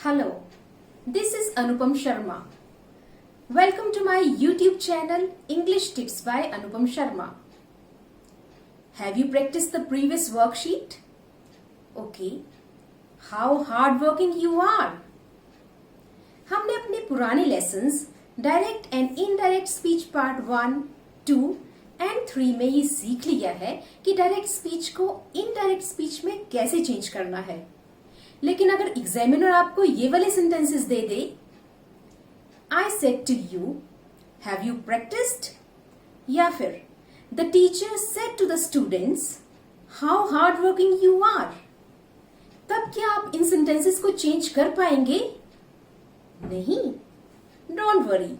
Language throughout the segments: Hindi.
Hello, this is Anupam Sharma. Welcome to my YouTube channel English Tips by Anupam Sharma. Have you practiced the previous worksheet? Okay. How hardworking you are. हमने अपने पुराने lessons direct and indirect speech part 1, 2 and 3 में ये सीख लिया है कि डायरेक्ट स्पीच को इनडायरेक्ट स्पीच में कैसे चेंज करना है। लेकिन अगर एग्जामिनर आपको ये वाले सेंटेंसेस दे दे, I said to you, have you practised, या फिर the teacher said to the students, how hard working you are, तब क्या आप इन सेंटेंसेस को चेंज कर पाएंगे? नहीं, डोंट वरी,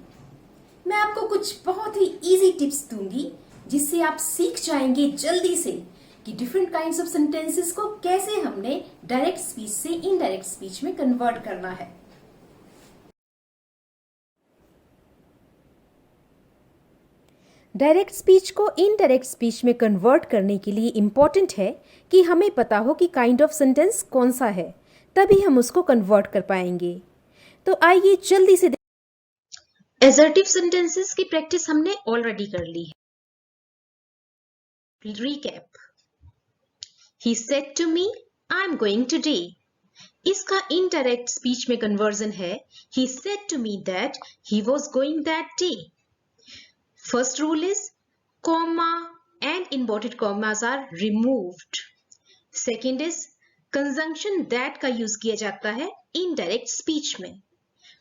मैं आपको कुछ बहुत ही इजी टिप्स दूंगी जिससे आप सीख जाएंगे जल्दी से कि डिफरेंट काइंड्स ऑफ सेंटेंसेस को कैसे हमने डायरेक्ट स्पीच से इनडायरेक्ट स्पीच में कन्वर्ट करना है। डायरेक्ट स्पीच को इनडायरेक्ट स्पीच में कन्वर्ट करने के लिए इंपॉर्टेंट है कि हमें पता हो कि काइंड ऑफ सेंटेंस कौन सा है, तभी हम उसको कन्वर्ट कर पाएंगे। तो आइए जल्दी से असर्टिव सेंटेंसेस की प्रैक्टिस हमने ऑलरेडी कर ली है। Recap, He said to me, I'm going today. इसका इनडायरेक्ट स्पीच में कन्वर्जन है He said to me that he was going that day. First rule is comma and inverted commas are removed. Second is conjunction that का यूज किया जाता है इनडायरेक्ट स्पीच में।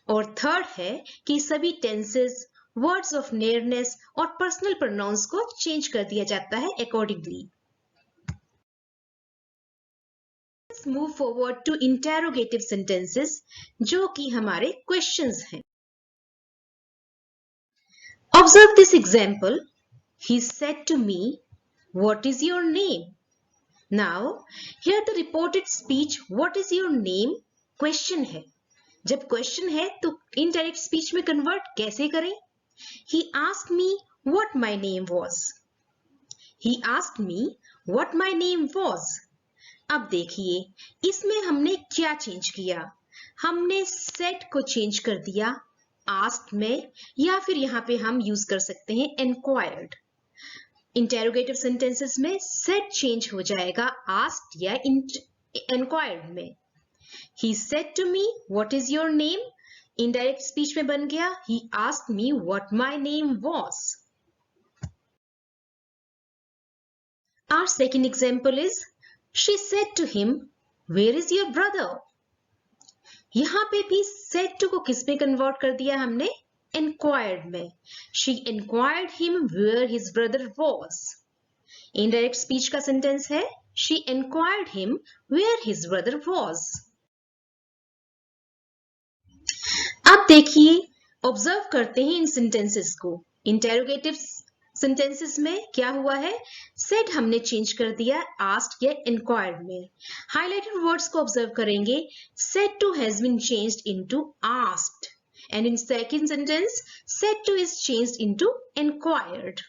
और थर्ड है कि सभी टेंसेस, वर्ड्स ऑफ नेयरनेस और पर्सनल प्रोनाउंस को चेंज कर दिया जाता है accordingly. Move forward to interrogative sentences जो कि हमारे क्वेश्चंस हैं। Observe this example, he said to me, what is your name? Now here the reported speech what is your name question है। जब क्वेश्चन है तो इनडायरेक्ट स्पीच में कन्वर्ट कैसे करें? ही asked me what my name was. He asked me what my name was. अब देखिए इसमें हमने क्या चेंज किया। हमने सेड को चेंज कर दिया आस्क्ड में, या फिर यहां पे हम यूज कर सकते हैं एनक्वायर्ड। इंटेरोगेटिव सेंटेंसेस में सेड चेंज हो जाएगा आस्क्ड या एनक्वायर्ड में। He said to me what is your name, indirect speech में बन गया he asked me what my name was. Our second example is She said to him, where is your brother? यहां पे भी said to को किस में कन्वर्ट कर दिया हमने? Enquired में। She enquired him where his brother was. Indirect speech का सेंटेंस है She enquired him where his brother was. अब देखिए, ऑब्जर्व करते हैं इन सेंटेंसेस को। इंटेरोगेटिव सेंटेंसेस में क्या हुआ है? सेड हमने चेंज कर दिया आस्क्ड या इंक्वायर्ड में। हाइलाइटेड वर्ड्स को ऑब्जर्व करेंगे, said to has been changed into asked and in second sentence said to is changed into inquired.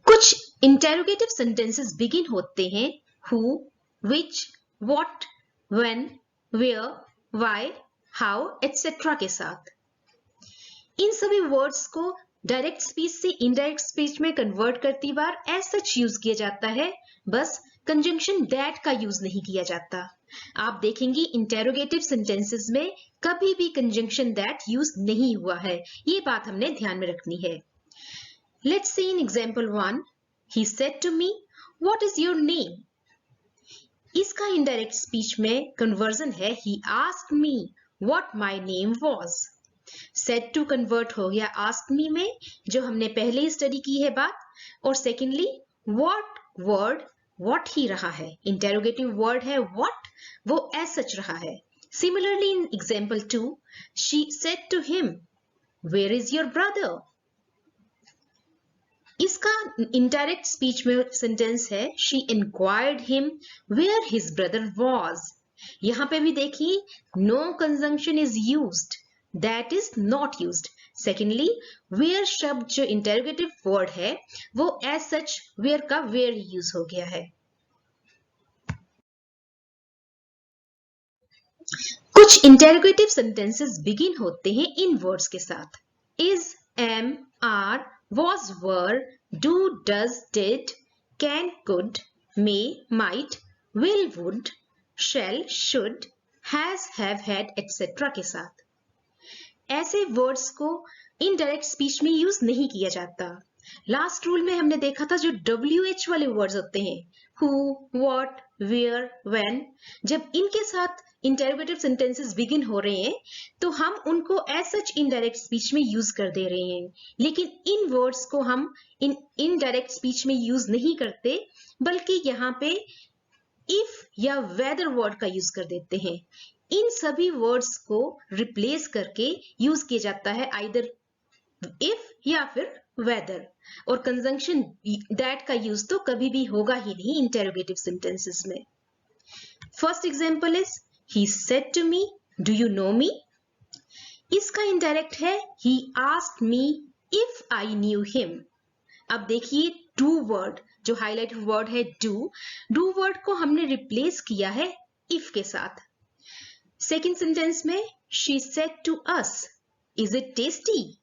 कुछ इंटेरोगेटिव सेंटेंसेस बिगिन होते हैं who, which, what, when, where, why, how etcetera के साथ। इन सभी वर्ड्स को डायरेक्ट स्पीच से इनडायरेक्ट स्पीच में कन्वर्ट करती बार एज सच यूज किया जाता है, बस कंजंक्शन दैट का यूज नहीं किया जाता। आप देखेंगे इंटेरोगेटिव सेंटेंसेस में कभी भी कंजंक्शन दैट यूज नहीं हुआ है, ये बात हमने ध्यान में रखनी है। Let's see in example 1, he said to me what is your name. इसका इनडायरेक्ट स्पीच में कन्वर्जन है he asked me what my name was. Said to convert हो गया आस्क मी में, जो हमने पहले ही स्टडी की है बात। और सेकेंडली व्हाट वर्ड व्हाट ही रहा है, इंटेरोगेटिव वर्ड है व्हाट, वो एज सच रहा है। Similarly in example 2, she said to him where is your brother. इसका इनडायरेक्ट स्पीच में सेंटेंस है she inquired him where his brother was. यहां पे भी देखिए no conjunction is used, that is not used. Secondly, where शब्द जो इंटेरोगेटिव वर्ड है वो as such where का where यूज हो गया है। कुछ इंटेरोगेटिव सेंटेंसेस बिगिन होते हैं इन वर्ड्स के साथ। Is, am, are, was, were, do, does, did, can, could, may, might, will, would, shall, should, has, have, had, etcetera के साथ। ऐसे वर्ड्स को इनडायरेक्ट स्पीच में यूज नहीं किया जाता। लास्ट रूल में हमने देखा था जो WH वाले वर्ड्स होते हैं, हु, व्हाट, वेयर, व्हेन, जब इनके साथ इंटेरोगेटिव सेंटेंसेस बिगिन हो रहे हैं तो हम उनको एज सच इनडायरेक्ट स्पीच में यूज कर दे रहे हैं, लेकिन इन वर्ड्स को हम इन इनडायरेक्ट स्पीच में यूज नहीं करते, बल्कि यहाँ पे इफ या वेदर वर्ड का यूज कर देते हैं। इन सभी वर्ड्स को रिप्लेस करके यूज किया जाता है आइदर इफ या फिर वेदर, और कंजंक्शन दैट का यूज तो कभी भी होगा ही नहीं इंटेरोगेटिव सेंटेंसेस में। First example is he said to me, do you know me. इसका इंडायरेक्ट है he asked me if I knew him. अब देखिए डू वर्ड, जो हाईलाइटेड वर्ड है डू वर्ड को हमने रिप्लेस किया है इफ के साथ। सेकेंड सेंटेंस में she said to us, is it tasty.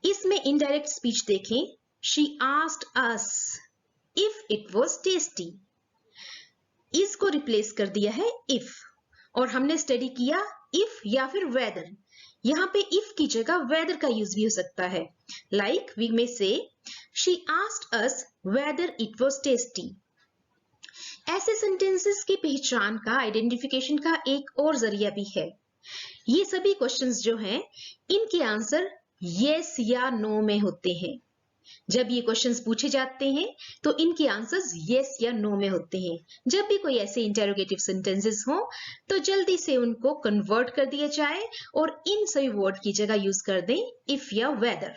इसमें इनडायरेक्ट स्पीच देखें, she asked us if it was tasty. इसको रिप्लेस कर दिया है इफ, और हमने स्टडी किया इफ या फिर वेदर। यहाँ पे इफ की जगह वेदर का यूज भी हो सकता है, लाइक वी मे से she asked us whether it was tasty. ऐसे सेंटेंसेस की पहचान का, आइडेंटिफिकेशन का एक और जरिया भी है। ये सभी क्वेश्चंस जो हैं इनके आंसर यस या नो में होते हैं। जब ये क्वेश्चंस पूछे जाते हैं तो इनके आंसर्स यस या नो में होते हैं। जब भी कोई ऐसे इंटेरोगेटिव सेंटेंसेस हो तो जल्दी से उनको कन्वर्ट कर दिया जाए और इन सभी वर्ड की जगह यूज कर दें इफ या वेदर।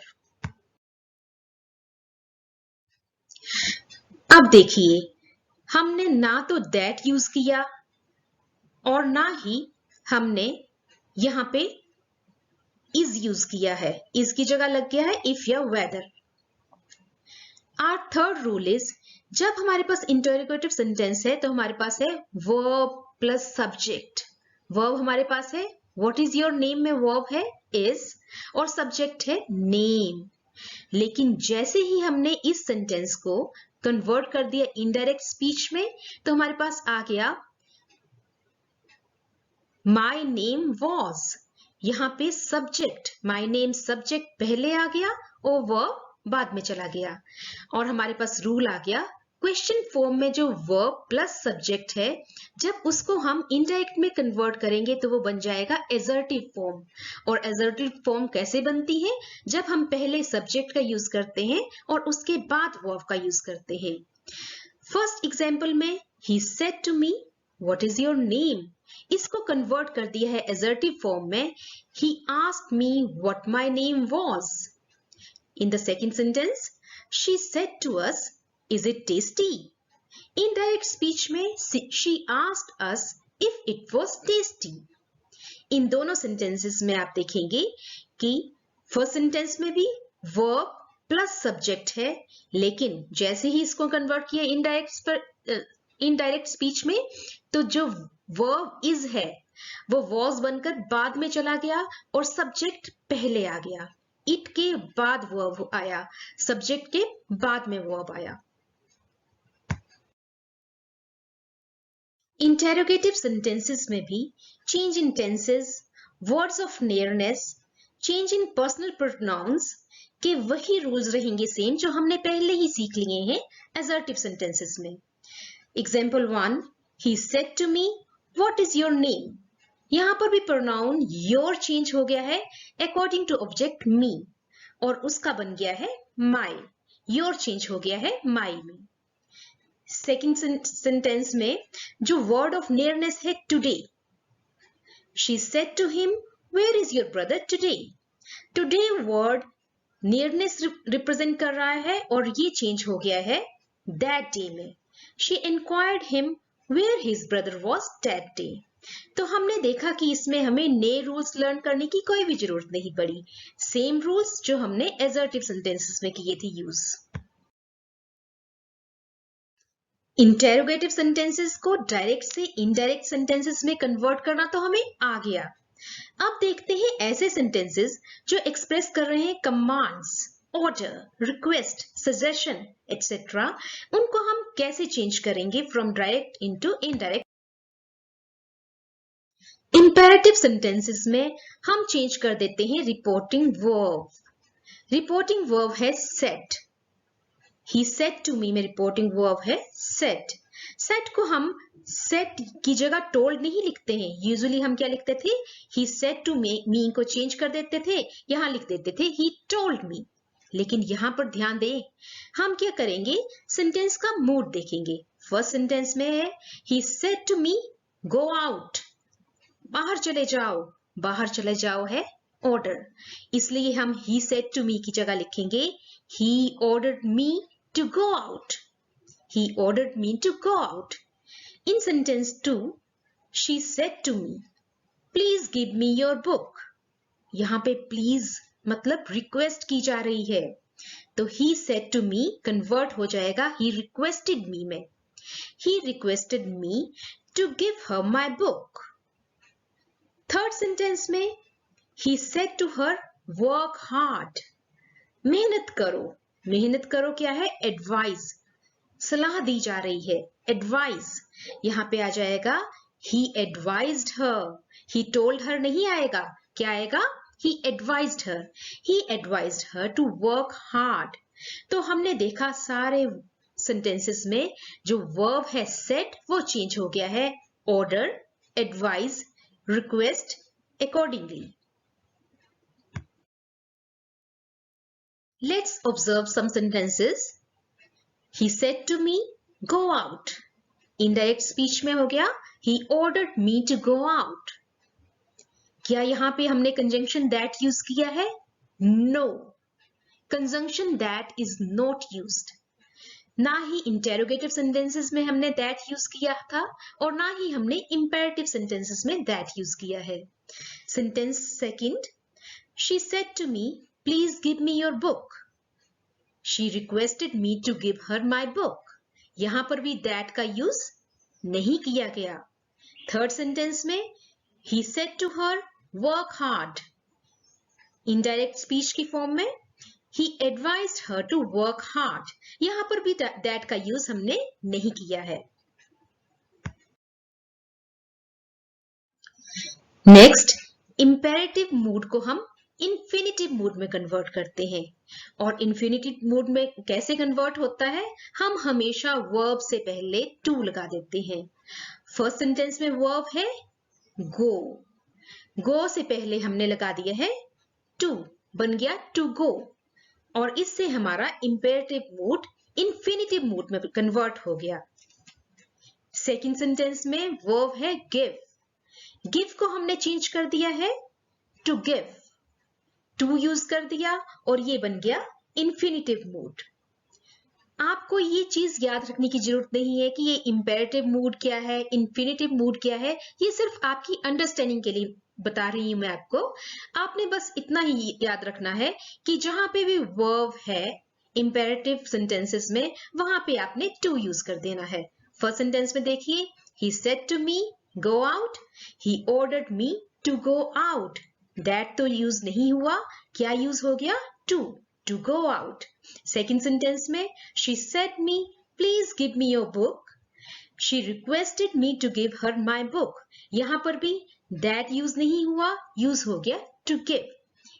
अब देखिए, हमने ना तो दैट यूज किया और ना ही हमने यहां पे इज यूज किया है, इज की जगह लग गया है इफ या whether. Our third rule is, जब हमारे पास इंटरोगेटिव सेंटेंस है तो हमारे पास है वर्ब प्लस सब्जेक्ट। वर्ब हमारे पास है व्हाट इज योर नेम में वर्ब है इज और सब्जेक्ट है नेम। लेकिन जैसे ही हमने इस सेंटेंस को कन्वर्ट कर दिया इनडायरेक्ट स्पीच में तो हमारे पास आ गया माई नेम वॉज। यहाँ पे सब्जेक्ट, माई नेम सब्जेक्ट पहले आ गया और वर्ब बाद में चला गया, और हमारे पास रूल आ गया क्वेश्चन फॉर्म में जो वर्ब प्लस सब्जेक्ट है जब उसको हम इनडायरेक्ट में कन्वर्ट करेंगे तो वो बन जाएगा एजर्टिव फॉर्म। और एजर्टिव फॉर्म कैसे बनती है? जब हम पहले सब्जेक्ट का यूज करते हैं और उसके बाद वर्ब का यूज करते हैं। फर्स्ट एग्जाम्पल में he said to me what is your name, इसको कन्वर्ट कर दिया है एजर्टिव फॉर्म में he asked me what my name was. In the second sentence, she said to us, is it tasty? Indirect speech में she asked us if it was tasty. इन दोनों सेंटेंसेस में आप देखेंगे कि फर्स्ट सेंटेंस में भी वर्ब प्लस सब्जेक्ट है, लेकिन जैसे ही इसको कन्वर्ट किया इनडायरेक्ट स्पीच में तो जो वर्ब इज है वो वॉज बनकर बाद में चला गया और सब्जेक्ट पहले आ गया। इट के बाद वर्ब आया, सब्जेक्ट के बाद में वर्ब आया। इंटेरोगेटिव सेंटेंसेस में भी change in tenses, words of nearness, change in personal pronouns के वही रूल्स रहेंगे सेम जो हमने पहले ही सीख लिए हैं असर्टिव सेंटेंसेस में। Example 1, he said to me what is your name। यहां पर भी प्रोनाउन योर चेंज हो गया है अकॉर्डिंग टू ऑब्जेक्ट मी और उसका बन गया है माई। योर चेंज हो गया है माई में। सेकेंड सेंटेंस में जो वर्ड ऑफ नियरनेस है today, she said to him where is your brother today. Today word nearness represent कर रहा है और ये चेंज हो गया है दैट डे में। She inquired him where his brother was that day. तो हमने देखा कि इसमें हमें नए रूल्स लर्न करने की कोई भी जरूरत नहीं पड़ी, सेम रूल्स जो हमने असर्टिव सेंटेंसेस में किए थे यूज। इंटेरोगेटिव सेंटेंसेस को डायरेक्ट से इनडायरेक्ट सेंटेंसेस में कन्वर्ट करना तो हमें आ गया। अब देखते हैं ऐसे सेंटेंसेस जो एक्सप्रेस कर रहे हैं commands, order, request, suggestion etcetera, उनको हम कैसे चेंज करेंगे from direct into indirect. Imperative sentences में हम चेंज कर देते हैं रिपोर्टिंग वर्ब। रिपोर्टिंग वर्ब है said. He said to me में रिपोर्टिंग वर्ब है said। said को हम said की जगह told नहीं लिखते हैं। यूजुअली हम क्या लिखते थे, he said to me को चेंज कर देते थे, यहां लिख देते थे he told me। लेकिन यहां पर ध्यान दें, हम क्या करेंगे, सेंटेंस का मूड देखेंगे। फर्स्ट सेंटेंस में है he said to me go out, बाहर चले जाओ। बाहर चले जाओ है ऑर्डर, इसलिए हम he said to me की जगह लिखेंगे he ordered me to go out। He ordered me to go out। In sentence 2, she said to me, please give me your book। यहां पे please मतलब रिक्वेस्ट की जा रही है, तो he said to me convert हो जाएगा he requested me में। He requested me to give her my book। Third sentence में he said to her work hard। मेहनत करो। मेहनत करो क्या है, एडवाइस, सलाह दी जा रही है, एडवाइस। यहां पे आ जाएगा he advised her। he told her नहीं आएगा, क्या आएगा, he advised her। he advised her to work hard। तो हमने देखा सारे सेंटेंसेस में जो वर्ब है सेट वो चेंज हो गया है, order, advice, request, accordingly. Let's observe some sentences। He said to me, go out। Indirect speech में हो गया he ordered me to go out। क्या यहां पे हमने conjunction that यूज किया है? No, conjunction that is not used। ना ही interrogative sentences में हमने that यूज किया था और ना ही हमने imperative sentences में that यूज किया है। Sentence second, she said to me, please give me your book। She requested me to give her my book। यहां पर भी that का यूज नहीं किया गया। थर्ड सेंटेंस में he said to her work hard। Indirect speech की फॉर्म में he advised her to work hard। यहां पर भी that का यूज हमने नहीं किया है। नेक्स्ट, इंपेरेटिव मूड को हम इन्फिनिटिव मूड में कन्वर्ट करते हैं। और इन्फिनिटिव मूड में कैसे कन्वर्ट होता है, हम हमेशा वर्ब से पहले टू लगा देते हैं। फर्स्ट सेंटेंस में वर्ब है गो, गो से पहले हमने लगा दिया है टू, बन गया टू गो, और इससे हमारा इंपेरेटिव मूड इन्फिनिटिव मूड में कन्वर्ट हो गया। सेकेंड सेंटेंस में वर्ब है गिव, गिव को हमने चेंज कर दिया है टू गिव, टू यूज कर दिया और ये बन गया इन्फिनिटिव मूड। आपको ये चीज याद रखने की जरूरत नहीं है कि ये इंपेरेटिव मूड क्या है, इन्फिनिटिव मूड क्या है, ये सिर्फ आपकी अंडरस्टैंडिंग के लिए बता रही हूं मैं आपको। आपने बस इतना ही याद रखना है कि जहां पे भी वर्ब है इंपेरेटिव सेंटेंसेस में, वहां पे आपने टू यूज कर देना है। फर्स्ट सेंटेंस में देखिए, he said to me go out, he ordered me to go out। that तो यूज नहीं हुआ, क्या यूज हो गया, to go out। Second sentence में she said me please give me your book, she requested me to give her my book। यहां पर भी that यूज नहीं हुआ, यूज हो गया to give।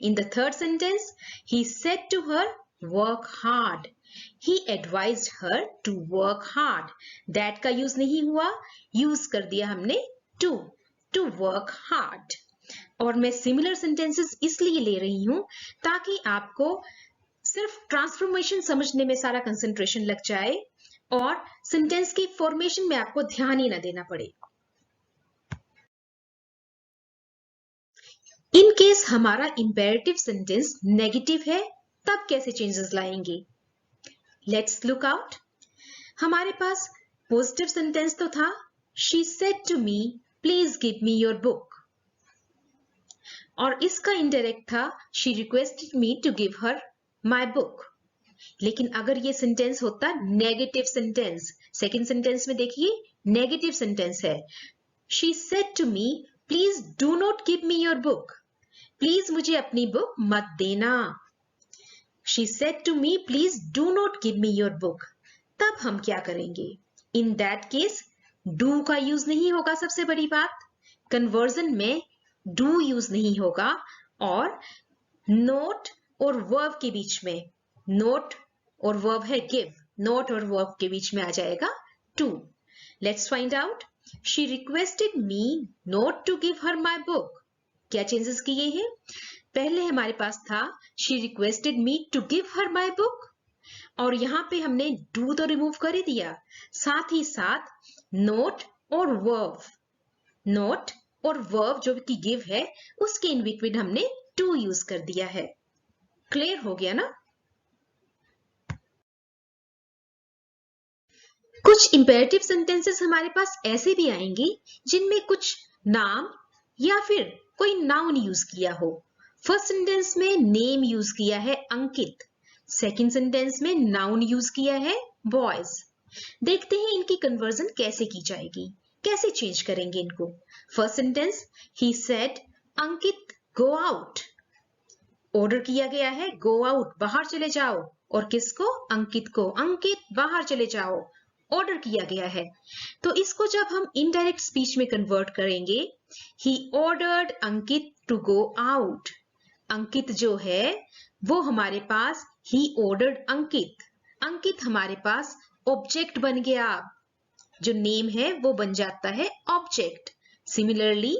in the third sentence, he said to her work hard, he advised her to work hard। that का यूज नहीं हुआ, यूज कर दिया हमने to work hard। और मैं सिमिलर सेंटेंसेस इसलिए ले रही हूं ताकि आपको सिर्फ ट्रांसफॉर्मेशन समझने में सारा कंसंट्रेशन लग जाए और सेंटेंस की फॉर्मेशन में आपको ध्यान ही ना देना पड़े। इन केस हमारा इंपेरेटिव सेंटेंस नेगेटिव है, तब कैसे चेंजेस लाएंगे? Let's look out. हमारे पास पॉजिटिव सेंटेंस तो था, she said to me please give me your book, और इसका इनडायरेक्ट था she requested me to give her my book. लेकिन अगर ये सेंटेंस होता नेगेटिव सेंटेंस, सेकंड सेंटेंस में देखिए नेगेटिव सेंटेंस है। She said to me please do not give me your book, please मुझे अपनी बुक मत देना। She said to me please do not give me your book, तब हम क्या करेंगे? इन दैट केस डू का यूज नहीं होगा, सबसे बड़ी बात कन्वर्जन में डू यूज नहीं होगा, और नोट और वर्ब के बीच में, नोट और वर्ब है गिव, नोट और वर्ब के बीच में आ जाएगा to. Let's find out. She requested me not to give her my book, क्या चेंजेस किए हैं? पहले हमारे पास था she requested me to give her my book, और यहां पे हमने डू तो रिमूव कर ही दिया, साथ ही साथ नोट और वर्ब, नोट और वर्ब जो कि गिव है उसके इन बिटवीन हमने टू यूज कर दिया है। क्लियर हो गया ना? कुछ इंपेरेटिव सेंटेंसेस हमारे पास ऐसे भी आएंगे जिनमें कुछ नाम या फिर कोई नाउन यूज किया हो। फर्स्ट सेंटेंस में नेम यूज किया है अंकित, सेकंड सेंटेंस में नाउन यूज किया है बॉयज। देखते हैं इनकी कन्वर्जन कैसे की जाएगी, कैसे चेंज करेंगे इनको। First sentence, he said Ankit go out, order किया गया है गो आउट, बाहर चले जाओ, और किसको? अंकित को, अंकित बाहर चले जाओ, ऑर्डर किया गया है। तो इसको जब हम इनडायरेक्ट स्पीच में कन्वर्ट करेंगे, he ordered Ankit to go out, Ankit जो है वो हमारे पास ही ऑर्डर्ड अंकित, अंकित हमारे पास ऑब्जेक्ट बन गया, जो नेम है वो बन जाता है object. Similarly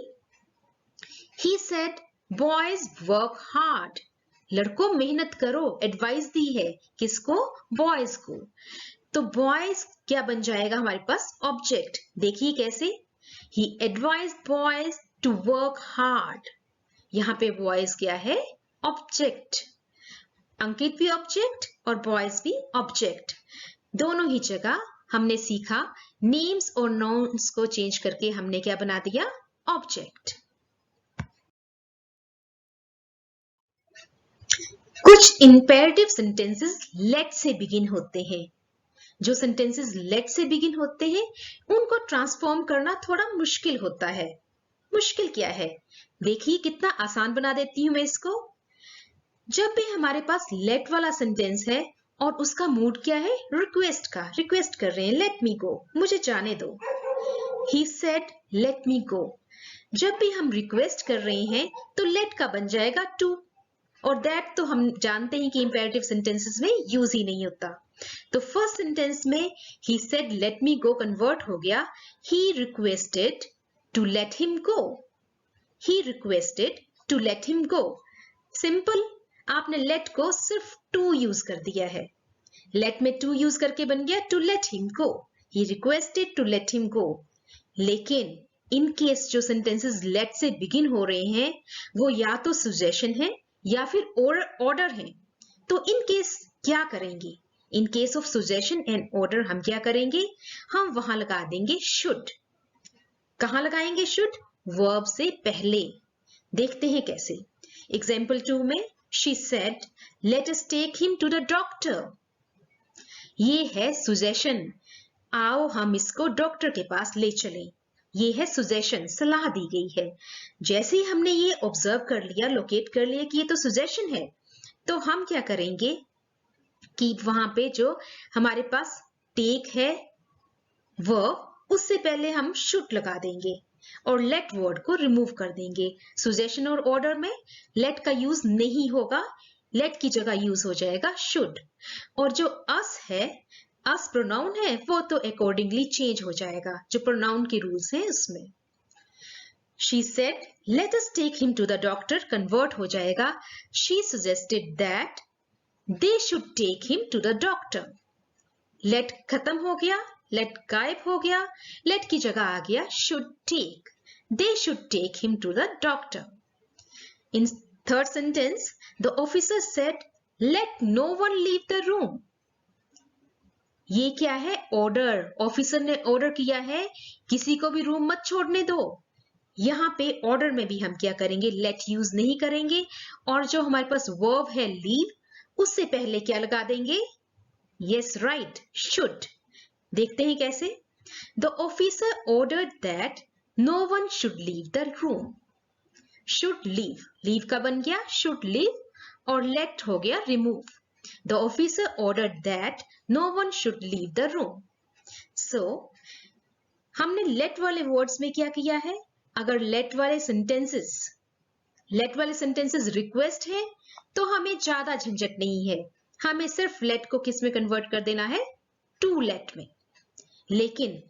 he said boys work hard, लड़कों मेहनत करो, एडवाइस दी है किसको? बॉयज को। तो बॉयज क्या बन जाएगा हमारे पास? ऑब्जेक्ट। देखिए कैसे, he advise boys to work hard, यहां पे बॉयज क्या है? ऑब्जेक्ट। अंकित भी ऑब्जेक्ट और बॉयज भी ऑब्जेक्ट। दोनों ही जगह हमने सीखा नेम्स और नाउन्स को चेंज करके हमने क्या बना दिया? ऑब्जेक्ट। कुछ इंपेरेटिव सेंटेंसेस लेट से बिगिन होते हैं। जो सेंटेंसेस लेट से बिगिन होते हैं उनको ट्रांसफॉर्म करना थोड़ा मुश्किल होता है। मुश्किल क्या है? देखिए कितना आसान बना देती हूं मैं इसको। जब भी हमारे पास लेट वाला सेंटेंस है और उसका मूड क्या है? रिक्वेस्ट का, रिक्वेस्ट कर रहे हैं लेट मी गो, मुझे जाने दो। ही सेड लेट मी गो। जब भी हम रिक्वेस्ट कर रहे हैं तो लेट का बन जाएगा टू, और दैट तो हम जानते हैं कि इंपेरेटिव सेंटेंसेस में यूज ही नहीं होता। तो फर्स्ट सेंटेंस में he said let me go convert हो गया he requested to let him go, he requested to let him go. Simple, आपने लेट को सिर्फ टू यूज कर दिया है, लेट में टू यूज करके बन गया to let him go, he requested to let him go. लेकिन इन केस जो सेंटेंसेस लेट से बिगिन हो रहे हैं वो या तो सजेशन है या फिर ऑर्डर है। तो इन केस क्या करेंगे? In case of suggestion and order हम क्या करेंगे? हम वहां लगा देंगे शुड। कहां लगाएंगे शुड? वर्ब से पहले। देखते हैं कैसे। एग्जाम्पल 2 में she said let us take him to the doctor, ये है सजेशन, आओ हम इसको डॉक्टर के पास ले चलें। ये है सजेशन, सलाह दी गई है। जैसे ही हमने ये ऑब्जर्व कर लिया, लोकेट कर लिया कि ये तो सजेशन है, तो हम क्या करेंगे कि वहां पे जो हमारे पास टेक है वर्ब, उससे पहले हम शुड लगा देंगे और लेट वर्ड को रिमूव कर देंगे। सजेशन और ऑर्डर में लेट का यूज नहीं होगा, लेट की जगह यूज हो जाएगा शुड। और जो अस है, अस प्रोनाउन है, वो तो अकॉर्डिंगली चेंज हो जाएगा जो प्रोनाउन के रूल्स हैं उसमें। She said let us take him to the doctor convert हो जाएगा she suggested that they should take him to the doctor. Let खत्म हो गया, लेट गायब हो गया, लेट की जगह आ गया should take, they should take him to the doctor. In third sentence the officer said let no one leave the room, ये क्या है? ऑर्डर। ऑफिसर ने ऑर्डर किया है किसी को भी रूम मत छोड़ने दो। यहां पे ऑर्डर में भी हम क्या करेंगे? लेट यूज नहीं करेंगे। और जो हमारे पास वर्ब है लीव, उससे पहले क्या लगा देंगे? Yes right, should. देखते हैं कैसे। The officer ordered that no one should leave the room. Should leave, leave का बन गया शुड लीव, और लेट हो गया remove. The officer ordered that no one should leave the room. So हमने लेट वाले वर्ड्स में क्या किया है? अगर लेट वाले सेंटेंसेस रिक्वेस्ट है तो हमें ज्यादा झंझट नहीं है, हमें सिर्फ लेट को किस में कन्वर्ट कर देना है? टू लेट में। लेकिन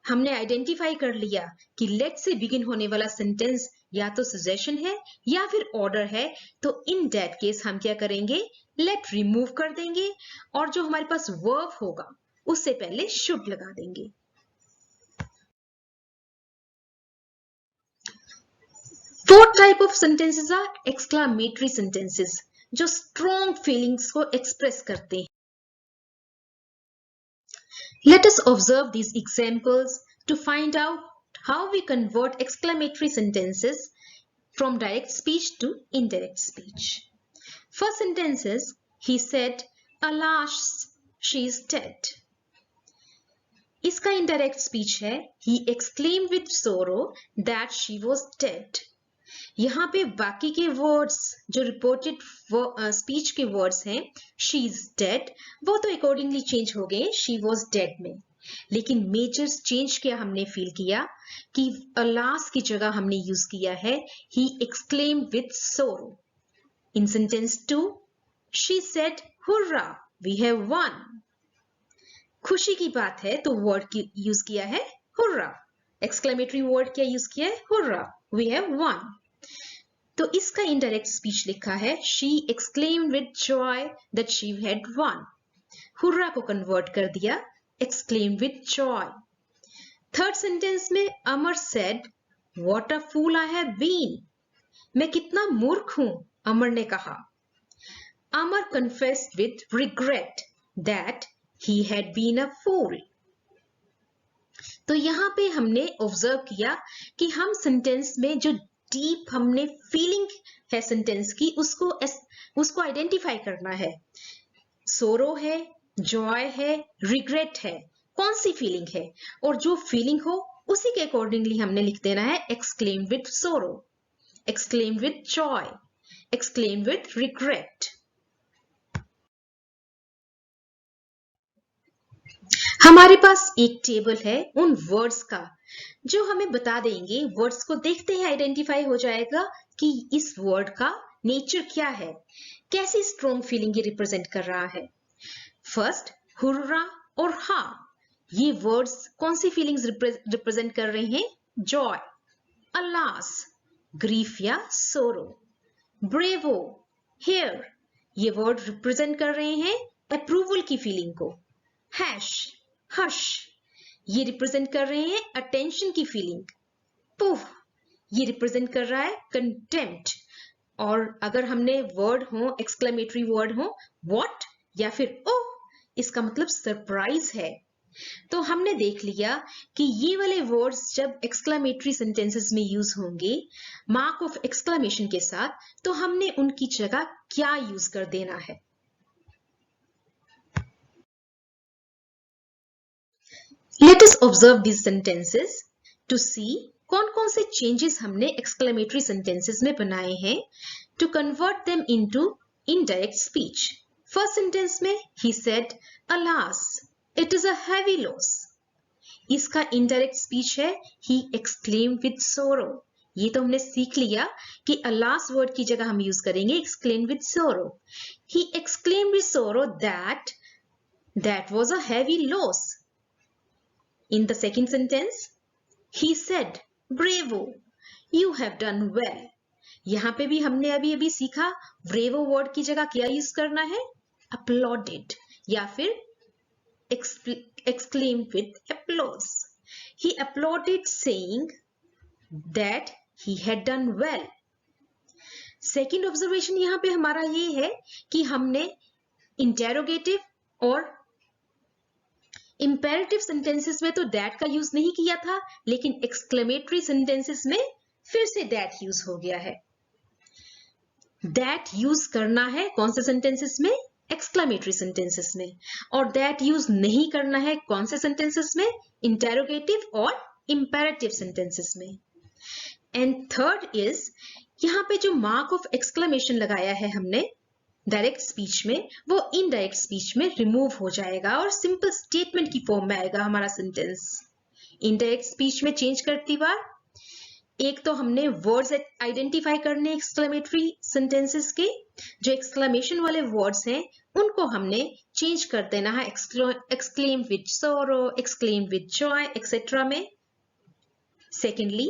हमने आइडेंटिफाई कर लिया कि लेट से बिगिन होने वाला सेंटेंस या तो सजेशन है या फिर ऑर्डर है, तो इन दैट केस हम क्या करेंगे? लेट रिमूव कर देंगे और जो हमारे पास वर्ब होगा उससे पहले शुड लगा देंगे। Fourth type of sentences are exclamatory sentences, जो स्ट्रॉन्ग फीलिंग्स को एक्सप्रेस करते हैं। Let us observe these examples to find out how we convert exclamatory sentences from direct speech to indirect speech. First sentence is, he said, alas, she is dead. इसका indirect speech है, he exclaimed with sorrow that she was dead. यहाँ पे बाकी के वर्ड्स जो रिपोर्टेड स्पीच के वर्ड्स हैं, शी इज डेड, वो तो अकॉर्डिंगली चेंज हो गए शी वॉज डेड में। लेकिन मेजर चेंज क्या हमने फील किया कि अलास की जगह हमने यूज किया है ही exclaimed with sorrow. In sentence 2, she said hurrah we have won. खुशी की बात है तो वर्ड यूज किया है हुर्रा, एक्सक्लेमेटरी वर्ड क्या यूज किया है? Hurrah we have won. तो इसका इनडायरेक्ट स्पीच लिखा है, she exclaimed with joy that she had won. Hurrah को कन्वर्ट कर दिया exclaimed with joy. Third sentence में Amar said what a fool I have been, मैं कितना मूर्ख हूं, अमर ने कहा। Amar confessed with regret that he had been a fool. तो यहां पे हमने ऑब्जर्व किया कि हम सेंटेंस में जो डीप हमने फीलिंग है सेंटेंस की उसको आइडेंटिफाई करना है। सोरो है, जॉय है, रिग्रेट है, कौन सी फीलिंग है, और जो फीलिंग हो उसी के अकॉर्डिंगली हमने लिख देना है exclaim with sorrow, exclaim with Joy, exclaim with regret. हमारे पास एक टेबल है उन वर्ड्स का जो हमें बता देंगे, वर्ड्स को देखते ही आइडेंटिफाई हो जाएगा कि इस वर्ड का नेचर क्या है, कैसी स्ट्रॉन्ग फीलिंग ये रिप्रेजेंट कर रहा है। फर्स्ट हुर्रा और हा, ये वर्ड्स कौन सी फीलिंग्स रिप्रेजेंट कर रहे हैं? जॉय, अलास, ग्रीफ या सोरो। ब्रेवो, हियर, ये वर्ड रिप्रेजेंट कर रहे हैं अप्रूवल की फीलिंग को। हैश, हश, ये रिप्रेजेंट कर रहे हैं अटेंशन की फीलिंग। पुह, ये रिप्रेजेंट कर रहा है कंटेम्प्ट। और अगर हमने वर्ड हो एक्सक्लेमेटरी वर्ड हो व्हाट या फिर ओह, इसका मतलब सरप्राइज है। तो हमने देख लिया कि ये वाले वर्ड्स जब एक्सक्लेमेटरी सेंटेंसेस में यूज होंगे मार्क ऑफ एक्सक्लेमेशन के साथ, तो हमने उनकी जगह क्या यूज कर देना है। Let us observe these sentences to see कौन कौन से changes हमने exclamatory sentences में बनाए हैं to convert them into indirect speech. First sentence में he said, alas, it is a heavy loss. इसका indirect speech है he exclaimed with sorrow. ये तो हमने सीख लिया कि alas word की जगह हम यूज करेंगे exclaimed with sorrow. He exclaimed with sorrow that was a heavy loss. In the second sentence, he said, bravo, you have done well. यहां पे भी हमने अभी सीखा bravo word की जगह क्या यूज करना है? applauded या फिर exclaimed with applause. He applauded saying that he had done well. Second observation यहां पे हमारा ये है कि हमने interrogative और इंपेरेटिव सेंटेंसेस में तो दैट का यूज नहीं किया था, लेकिन एक्सक्लेमेटरी सेंटेंसेस में फिर से दैट यूज हो गया है। दैट यूज करना है कौन से सेंटेंसेस में? एक्सक्लेमेटरी सेंटेंसेस में। और दैट यूज नहीं करना है कौन से सेंटेंसेस में? इंटेरोगेटिव और इंपेरेटिव सेंटेंसेस में। एंड थर्ड इज, यहाँ पे जो मार्क ऑफ एक्सक्लेमेशन लगाया है हमने डायरेक्ट स्पीच में, वो इनडायरेक्ट स्पीच में रिमूव हो जाएगा और सिंपल स्टेटमेंट की फॉर्म में आएगा हमारा सेंटेंस। इनडायरेक्ट स्पीच में चेंज करती बार एक तो हमने वर्ड्स आइडेंटिफाई करने एक्सक्लेमेटरी सेंटेंसेस के, जो एक्सक्लेमेशन वाले वर्ड्स हैं उनको हमने चेंज कर देना है exclaim with sorrow, exclaim with joy etcetera में। सेकेंडली,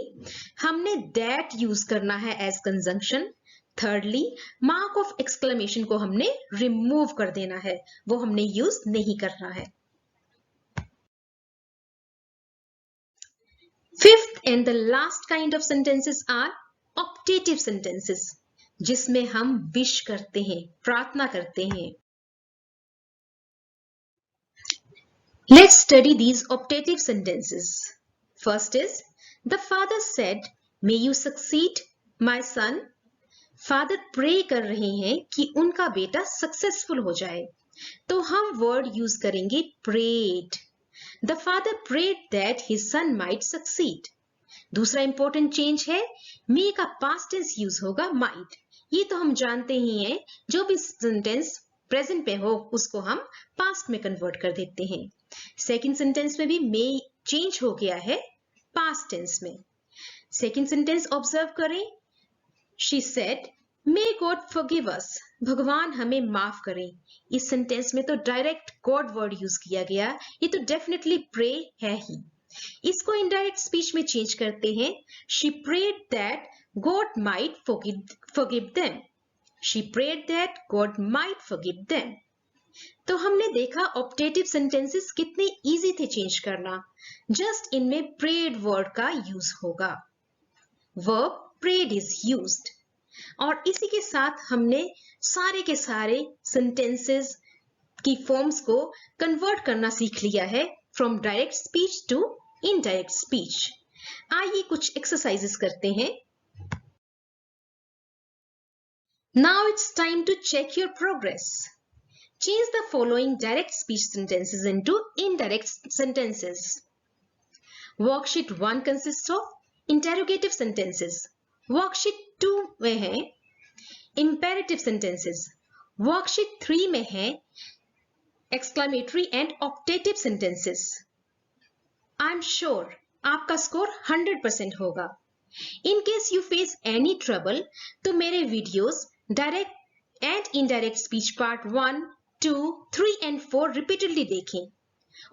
हमने दैट यूज करना है as conjunction. Thirdly, mark of exclamation को हमने रिमूव कर देना है, वो हमने यूज नहीं करना है। Fifth and the last kind of sentences are optative sentences, जिसमें हम विश करते हैं, प्रार्थना करते हैं। Let's study these optative sentences. First is, the father said, may you succeed, my son. Father pray कर रहे हैं कि उनका बेटा successful हो जाए, तो हम word use करेंगे prayed. The father prayed that his son might succeed. दूसरा इंपॉर्टेंट चेंज है, मे का पास्ट टेंस यूज होगा might. ये तो हम जानते ही हैं, जो भी सेंटेंस प्रेजेंट पे हो उसको हम पास्ट में कन्वर्ट कर देते हैं। सेकंड सेंटेंस में भी मे चेंज हो गया है पास्ट टेंस में। सेकंड सेंटेंस ऑब्जर्व करें, she said may God forgive अस, भगवान हमें माफ करें। इस सेंटेंस में तो डायरेक्ट गॉड वर्ड यूज किया गया, ये तो डेफिनेटली प्रे है ही। इसको इनडायरेक्ट स्पीच में चेंज करते हैं, she prayed that God might forgive them. She prayed that God might forgive them. तो हमने देखा ऑप्टेटिव सेंटेंसेस कितने इजी थे चेंज करना, जस्ट इनमें प्रेड वर्ड का यूज होगा। Verb prayed is used. और इसी के साथ हमने सारे के सारे सेंटेंसेस की फॉर्म्स को कन्वर्ट करना सीख लिया है from direct speech to indirect speech. आइए कुछ एक्सरसाइजेस करते हैं। Now it's time to check your progress. Change the following direct speech sentences into indirect sentences. Worksheet 1 consists of interrogative sentences. Worksheet 2 में है imperative sentences. Worksheet 3 में है exclamatory and optative sentences. I'm sure आपका स्कोर 100% होगा। In case you face any trouble, तो मेरे videos direct and indirect speech part 1, 2, 3 and 4 repeatedly देखें।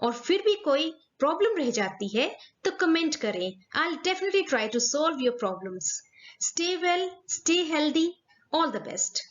और फिर भी कोई प्रॉब्लम रह जाती है तो कमेंट करें। I'll definitely try to solve your problems. Stay well, stay healthy. All the best.